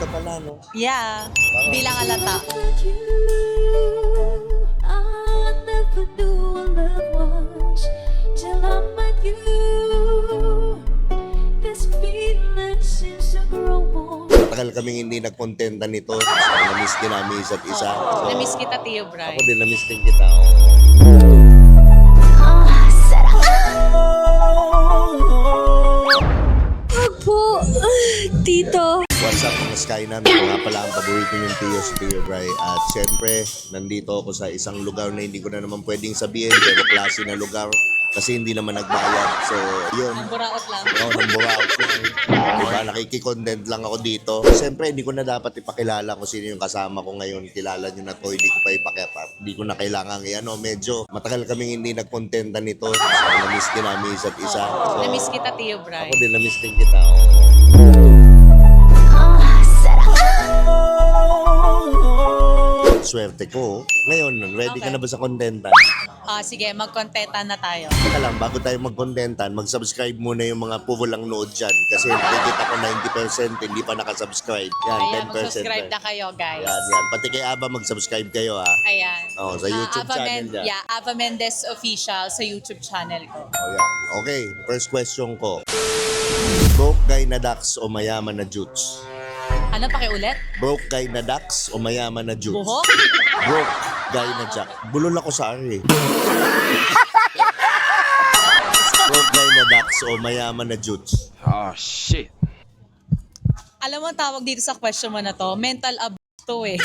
ka pala, no? Yeah, bilang alata. Matagal kaming hindi nagkontenta nito. So, na-miss din namin isa't isa. So, Na-miss kita, Tio Bray. ako din, na-miss din kita. Oo. Po, Tito. What's up mga Sky namin? Ito nga pala ang paborito yung Tio, si Tio Bray. At syempre, nandito ako sa isang lugar na hindi ko na naman pwedeng sabihin, pero klase na lugar kasi hindi naman nagbayad. So, yun. Ang buraot lang. Oo, nang buraot lang. Diba, nakiki-content lang ako dito. Siyempre, hindi ko na dapat ipakilala kung sino yung kasama ko ngayon. Kilala nyo na to, hindi ko pa ipakita. Hindi ko na kailangan medyo matagal kaming hindi nagkontenta nito. So, na-miss din namin isa't isa. So, Na-miss kita, Tio Bray. ako din, na-miss din kita. Oo. Swerte ko. Ngayon, ready ka Okay. na ba sa kontentan? Sige, mag-contenta na tayo. Teka lang, bago tayo mag-contentan, mag-subscribe muna yung mga puvulang nood dyan. Kasi nakikita ko 90% hindi pa nakasubscribe. Yan, Ayan, 10% mag-subscribe lang. na kayo, guys. Yan. Pati kay Aba, mag-subscribe kayo, ha? Ayan. Oh, sa YouTube channel niya. Yeah, Ava Mendez Official sa YouTube channel ko. O yan. Okay, first question ko. Broke guy na Dax o mayaman na Jutes? Ano, pakiulit? Broke guy na Dax o mayaman na Jutes? Buhok? Broke guy na Jack. Bulol ako sa R, eh. Broke guy na Dax o mayaman na Jutes? Oh, shit. Alam mo, ang tawag dito sa question mo na to, mental abuse to eh.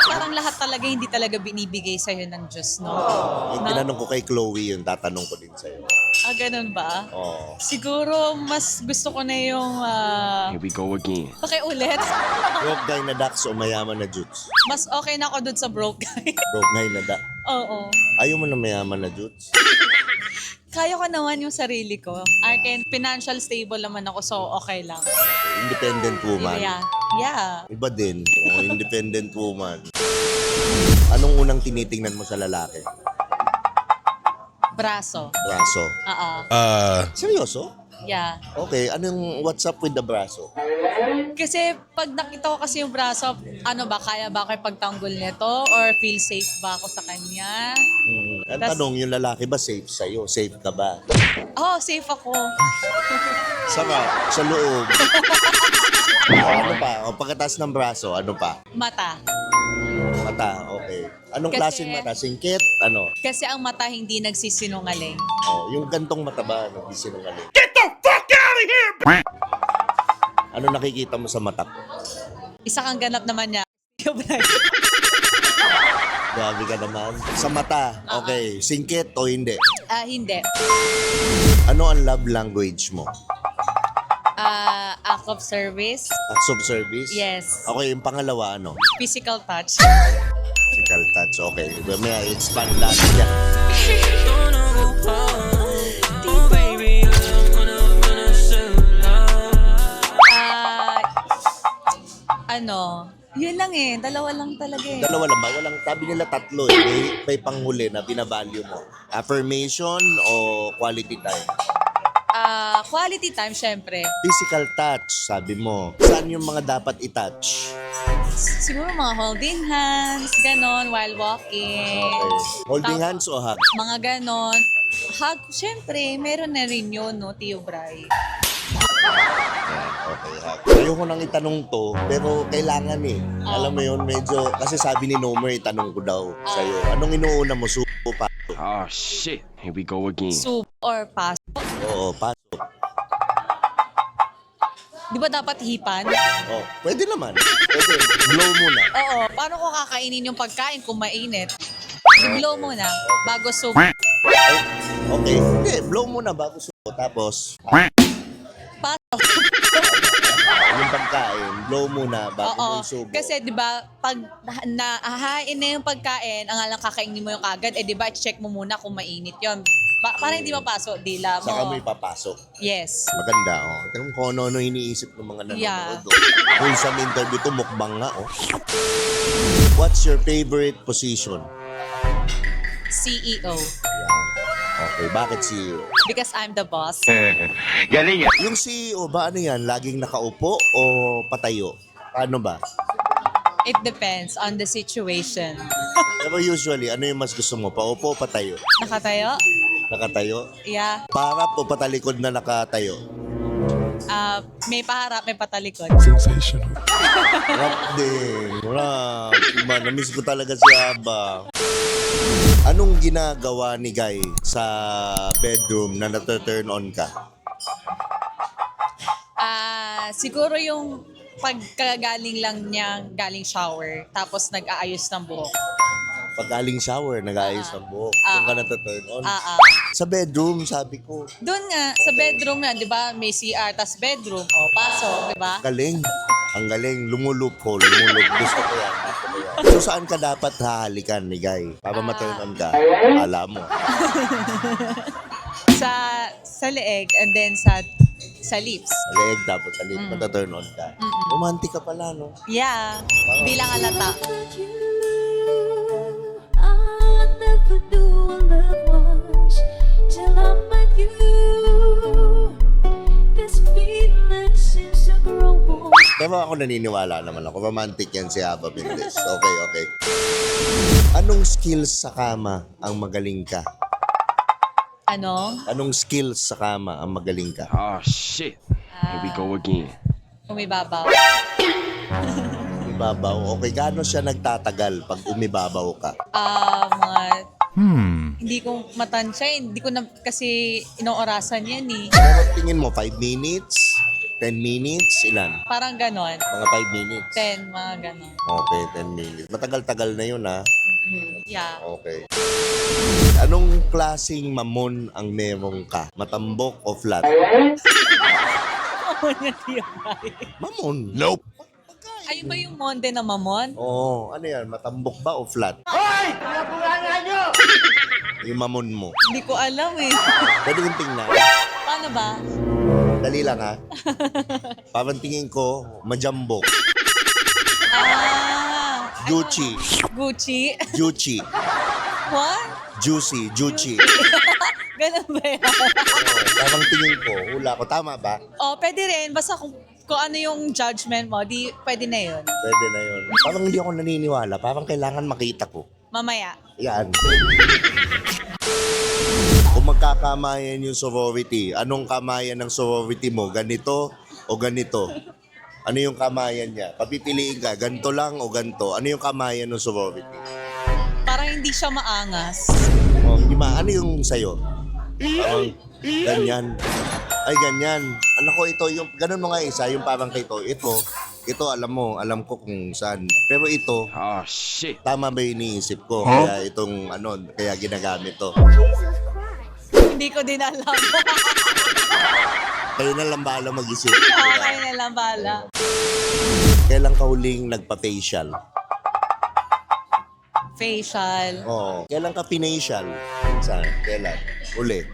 Parang lahat talaga hindi talaga binibigay sa'yo ng Diyos, no? Yung tinanong ko kay Chloe, yung tatanong ko din sa'yo. Ganun ba? Oo. Siguro, mas gusto ko na yung... Here we go again. pakiulit. Broke guy na Dax o mayaman na Jutes? Mas okay na ako dun sa broke guy. Broke guy na Dax. Oo. Ayaw mo na mayaman na Jutes? Kaya ko naman yung sarili ko. Akin, financial stable naman ako, so okay lang. Independent woman. Yeah. Iba din. O, independent woman. Anong unang tinitingnan mo sa lalaki? Braso. Braso. Oo. Seryoso? Yeah. Okay, anong what's up with the braso? Kasi pag nakita ko kasi yung braso, ano ba, kaya ba ako ipagtanggol nito? Or feel safe ba ako sa kanya? Ang Tas- tanong, yung lalaki ba safe sa'yo? Safe ka ba? Safe ako. Sarap, sa loob. Ano pa? O, pagkatas ng braso, ano pa? Mata. Mata, okay. Anong Kasi- klaseng mata? Singkit? Ano? Kasi ang mata hindi nagsisinungaling. Oh, yung gantong mata ba? Nagsisinungaling. Get the fuck out of here! Ano nakikita mo sa mata ko? Isa kang ganap naman niya. Grabe ka naman. Sa mata, okay. Singkit o hindi? Hindi. Ano ang love language mo? Act of service. Acts of service? Yes. Okay, yung pangalawa, ano? Physical touch. Physical touch, okay. May expand natin yan. Yun lang eh. Dalawa lang talaga eh. Dalawa lang ba? Walang, sabi nila tatlo eh. May panghuli na binavalue mo. Affirmation o quality time? Quality time, syempre. Physical touch, sabi mo. Saan yung mga dapat i-touch? Siguro mga holding hands, ganon, while walking. Okay. Holding hands o hug? Mga ganon. Hug, syempre, meron na rin yun, no, Tio Bray. Yan, okay, hug. Ayoko nang itanong to, pero kailangan eh. Alam mo yun, medyo, kasi sabi ni Nomer, itanong ko daw sa'yo. Anong inuuna mo, supo pa? Oh, shit. Here we go again. Soup or pass. Oo, pasok. Di ba dapat hipan? Oh, pwede naman. Pwede. Blow muna. Oo. Paano ko kakainin yung pagkain kung mainit? I-blow muna bago soup. Okay. Hindi, blow muna bago suko. Tapos, Pasok. yung pagkain, blow muna bago Oo. mo isubo. Kasi 'di ba pag nahahain na yung pagkain, ang alang kakainin mo yung kagad, 'di ba check mo muna kung mainit 'yon. Para hindi mapasok dila mo. Saka mo ipapasok. Yes. Maganda, oh. Tingnan mo kung ano-ano iniisip ng mga nanonood. Yeah. Kung sa interview to, mukbang nga, oh. What's your favorite position? CEO. Yan. Okay, bakit CEO? Because I'm the boss. Yung CEO ba, ano yan? Laging nakaupo o patayo? Paano ba? It depends on the situation. Pero usually, ano yung mas gusto mo? Paupo o patayo? Nakatayo? Nakatayo? Yeah. Parap o patalikod na nakatayo? May paharap, may patalikod. Rap din. Rap. Diba, namiss ko talaga si Aba. Anong ginagawa ni Guy sa bedroom na nata-turn on ka? Siguro yung pagkagaling lang niya galing shower, tapos nag-aayos ng buhok. Pag galing shower, nag-aayos ng buhok. Doon ka nata-turn on. Sa bedroom, sabi ko. Doon nga, sa bedroom na, di ba, may CR, tas bedroom, pasok, di ba? Galing. Ang galing. Lumuloophole. Gusto ko yan. So, saan ka dapat hahalikan ni Guy? Para ma-turn on ka? Alam mo. Sa leeg, and then sa lips. Leeg tapos alin. Mata-turn on ka. Romantic ka pala, no? Yeah, bilang alata. I'll never do a love much till I met you. This feeling seems to grow more. Pero ako naniniwala naman ako. Romantic yan si Aba Mendez. Okay. Anong skills sa kama ang magaling ka? Ano? Anong skills sa kama ang magaling ka? Oh shit. Here we go again. Umibabaw. Umibabaw. Okay, gaano siya nagtatagal pag umibabaw ka? Mga... Hindi ko matansya, hindi ko na kasi inoorasan yan eh. Pero tingin mo, 5 minutes? 10 minutes? Ilan? Parang ganon. Mga 5 minutes. 10, mga ganon. Okay, 10 minutes. Matagal-tagal na yun, ha? Yeah. Okay. Anong klaseng mamon ang meron ka? Matambok o flat? Mamon? Nope. Ayun ba yung monde na mamon? Oo, ano yan? Matambok ba o flat? Yung mamon mo. Hindi ko alam eh. Pwede kong tingnan. Paano ba? Dali lang, ha? Parang tingin ko, majambok. Gucci. Gucci? Juicy. What? Juicy. Juicy. Ganun ba yan? Parang tingin ko, hula ko. Tama ba? Pwede rin. Basta kung ano yung judgment mo, di pwede na yun. Pwede na yun. Parang hindi ako naniniwala. Parang kailangan makita ko. Mamaya. Yan. Kung magkakamayan yung sorority, anong kamayan ng sorority mo? Ganito o ganito? Ano yung kamayan niya? Papipiliin ka, ganito lang o ganito? Ano yung kamayan ng sorority? Parang hindi siya maangas. Ano yung sa'yo? Parang ganyan. Ay, ganyan. Anak ko, ito yung, ganun mo nga isa, yung parang kay ito. Ito, alam ko kung saan. Pero ito, Oh shit. tama ba yung iniisip ko? Kaya itong, kaya ginagamit to. Hindi ko din alam. Kayo na lang bahala mag-isip. Kayo na lang bala. Kailan ka huling nagpa-facial? Facial. Oo. Kailan ka pinacial? Saan? Kailan? Uli?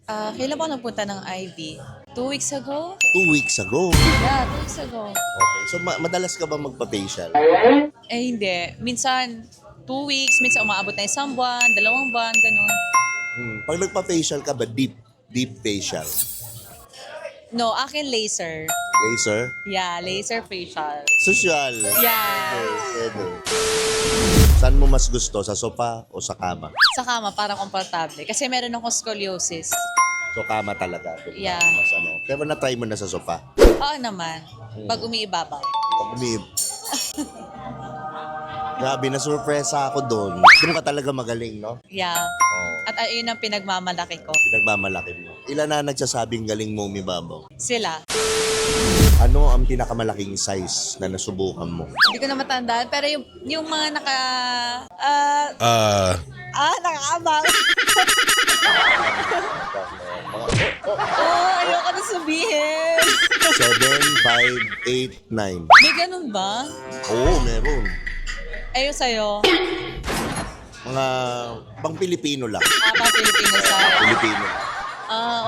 Kailan ba nagpunta ng IV? 2 weeks ago? 2 weeks ago. Yeah, 2 weeks ago. Okay. So, madalas ka ba magpa-facial? Hindi. Minsan, 2 weeks. Minsan umaabot na 1 buwan, 2 buwan, ganun. Pag nagpa-facial ka ba, deep facial? No, akin laser. Laser? Yeah, laser facial. Social? Yeah. Pwede. Saan mo mas gusto? Sa sopa o sa kama? Sa kama, parang komportable. Kasi meron akong scoliosis. So, kama talaga. Yeah. Mas Pero na-try mo na sa sopa? Oo naman. Pag umiibabaw. Pag Grabe, na-surpresa ako doon. Doon ka talaga magaling, no? Yeah. Oo. At ayun ang pinagmamalaki ko. Pinagmamalaki mo. Ilan na nagsasabing galing mo umibabaw? Sila. Ano ang pinakamalaking size na nasubukan mo? Hindi ko na matandaan. Pero yung mga nakaabang. Ayoko na sabihin. 7, 5, 8, 9. May ganun ba? Oo, meron. Ayun sa'yo. Mga pang Pilipino lang. Pang Filipino style. Pilipino.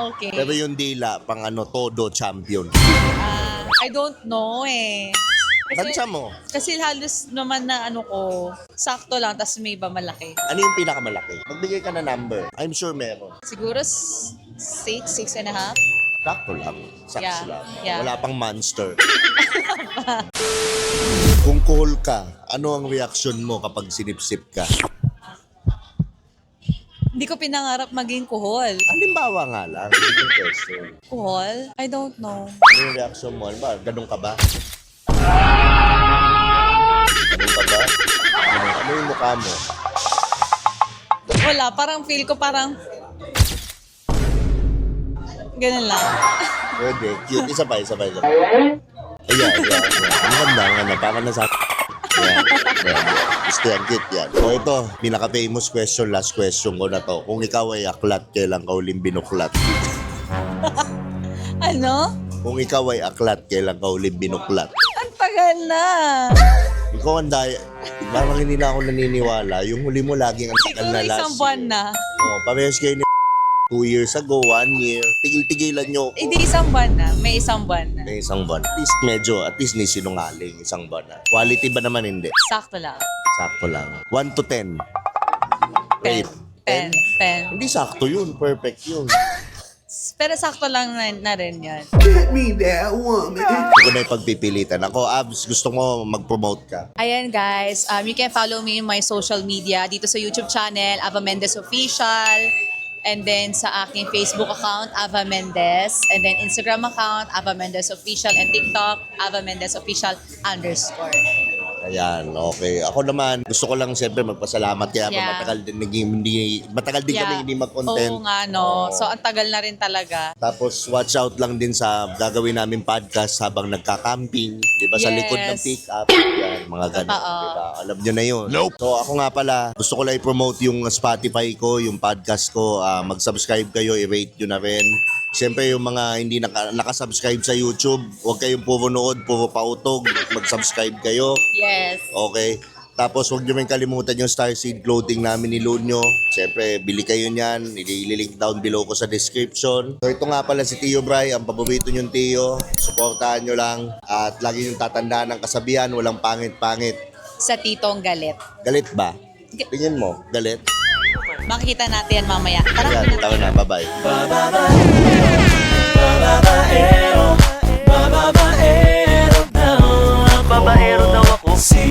Okay. Pero yung dila, pang todo champion. I don't know eh. Tansya mo. Kasi halos naman na ano ko, sakto lang, tapos may iba malaki. Ano yung pinakamalaki? Magbigay ka na number. I'm sure meron. Siguro 6.5. Sakto lang. Sakto Yeah, lang. yeah. Wala pang monster. Kung kuhol ka, ano ang reaction mo kapag sinipsip ka? Hindi ko pinangarap maging kuhol. Halimbawa nga lang, hindi yung question. Kuhol? I don't know. Ano yung reaction mo? Ano ba? Ganun ka ba? Ganun ka ba? Ano yung mukha mo? Wala, parang feel ko parang... Ganun lang. Pwede. Cute. Isa pa. Ayan. Ang ganda nga. Parang nasa... Ayan. Gusto yan. Cute yan. O ito, pinaka-famous question, last question ko na to. Kung ikaw ay aklat, kailan ka uling binuklat? Ano? Kung ikaw ay aklat, kailan ka uling binuklat? Ang tagal na. Ikaw ang daya. Parang hindi na ako naniniwala. Yung huli mo laging ang tagal Siguro na last isang buwan year. na. Oh, parehas kayo ni 2 years ago, 1 year. Tigil-tigilan nyo. Hindi isang buwan na. May isang buwan na. May isang buwan. At least ni sinungaling isang buwan na. Quality ba naman hindi? Sakto lang. Sakto lang. 1 to 10. Rate. 10. Hindi sakto yun. Perfect yun. Pero sakto lang na rin yan. Hindi ko na ipagpipilitan. Ako, Abs, gusto mo mag-promote ka. Ayan guys, you can follow me in my social media dito sa YouTube channel, Ava Mendez Official. And then sa aking Facebook account, Ava Mendez. And then Instagram account, Ava Mendez Official. And TikTok, Ava Mendez Official _ Ayan, okay. Ako naman, gusto ko lang siyempre magpasalamat kaya Yeah. matagal din kami hindi mag-content. Oo nga, no. So, ang tagal na rin talaga. Tapos watch out lang din sa gagawin namin podcast habang nagka-camping, 'di ba, sa Yes. likod ng pick-up, yan, mga ganun, Totoo. 'di ba? Alam niyo na 'yun. So ako nga pala, gusto ko lang i-promote yung Spotify ko, yung podcast ko, mag-subscribe kayo, i-rate niyo na rin. Siyempre yung mga hindi nakasubscribe sa YouTube, huwag kayong puro nood, puro pautog, mag-subscribe kayo. Yes. Okay? Tapos huwag niyo rin kalimutan yung Starseed clothing namin ni Lunyo. Siyempre, bili kayo niyan. Ililink down below ko sa description. So ito nga pala si Tio Bry, ang paborito niyong Tio. Suportahan niyo lang. At lagi niyong tatandaan ang kasabihan, walang pangit-pangit. Sa titong galit. Galit ba? Tingin mo, galit? Makikita natin yan mamaya. Tara, Yan, tara na, bye-bye.